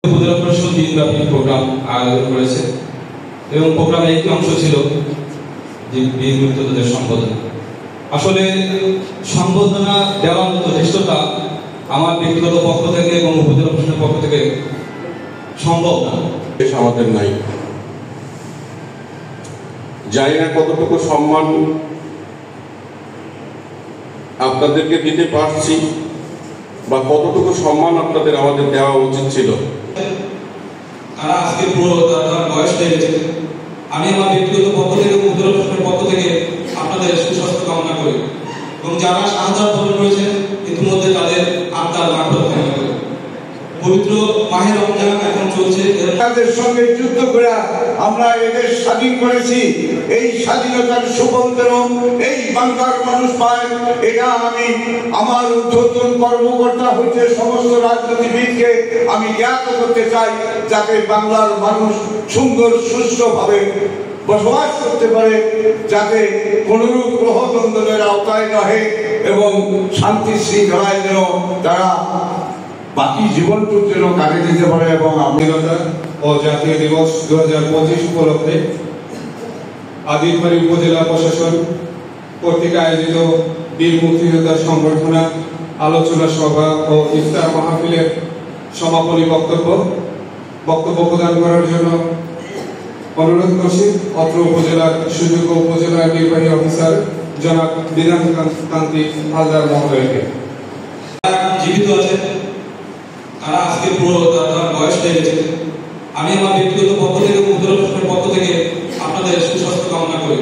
উপজেলা পরিষদ দিনব্যাপী প্রোগ্রাম আয়োজন করেছে এবং প্রোগ্রামের একটি অংশ ছিল যে বীর মুক্তিযোদ্ধাদের সম্বোধনা। আসলে সম্বোধনা দেওয়ার মতো চেষ্টাটা আমার ব্যক্তিগত পক্ষ থেকে এবং উপজেলা প্রশাসনের পক্ষ থেকে সম্ভব না, আমাদের নাই। জানি না কতটুকু সম্মান আপনাদেরকে দিতে পারছি বা কতটুকু সম্মান আপনাদের আমাদের দেওয়া উচিত ছিল। তারা আজকে পুরো তার বয়স হয়ে গেছে। আমি আমার ব্যক্তিগত পক্ষ থেকে এবং উপজেলা প্রশাসনের পক্ষ থেকে আপনাদের সুস্বাস্থ্য কামনা করি এবং যারা শাহাদাত বরণ করেছেন ইতিমধ্যে তাদের আত্মার মাগফিরাত কামনা করি। পবিত্র মাহে রমজান এখন চলছে, তাদের সঙ্গে যুদ্ধ করে আমরা এদের স্বাধীন করেছি। এই স্বাধীনতার সুবন্ধন এই বাংলার মানুষ পায়, এটা আমি আমার ঊর্ধ্বতন কর্মকর্তা হইতে সমস্ত রাজনীতিবিদকে আমি জ্ঞাত করতে চাই, যাতে বাংলার মানুষ সুন্দর সুষ্ঠুভাবে বসবাস করতে পারে, যাতে কোনরূপ গ্রহদ্বন্দ্বের আওতায় নহে এবং শান্তি শৃঙ্খলায় যেন তারা বাকি জীবনটুক যেন কাটিয়ে দিতে পারে। এবং স্বাধীনতা ও জাতীয় দিবস 2025 উপলক্ষে আদিলবাড়ি উপজেলা প্রশাসন কর্তৃক আয়োজিত বীর মুক্তিযোদ্ধা সংবর্ধনা আলোচনা সভা ও ইফতার মাহফিলের সমাপনী বক্তব্য প্রদান করার জন্য অনুরোধ করছি অত্র উপজেলার সুযোগ্য উপজেলা নির্বাহী অফিসার জনাব বিধানকান্তি হালদার মহোদয়কে। জীবিত আছেন, তারা আজকে পুরো তার বয়স হয়ে গেছে। আমি আমার ব্যক্তিগত পক্ষ থেকে এবং উপজেলা প্রশাসনের পক্ষ থেকে আপনাদের সুস্বাস্থ্য কামনা করি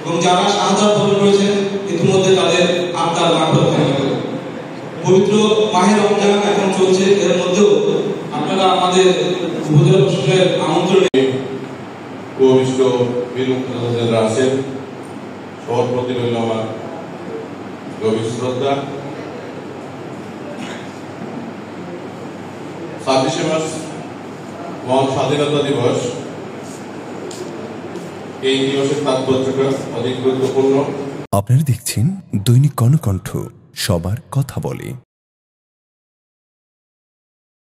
এবং যারা শাহাদাত বরণ করেছেন ইতিমধ্যে তাদের আত্মার মাগফিরাত কামনা করি। পবিত্র মাহে রমজান এখন চলছে, এর মধ্যেও আপনারা আমাদের উপজেলা প্রশাসনের আমন্ত্রণে উপবিষ্ট বীর মুক্তিযোদ্ধারা আছেন, সবার প্রতি রইল আমার গভীর শ্রদ্ধা। 27শে মার্চ মহান স্বাধীনতা দিবস, এই দিবসের তাৎপর্যটা অধিক গুরুত্বপূর্ণ। আপনারা দেখছেন দৈনিক কর্ণকণ্ঠ, সবার কথা বলে।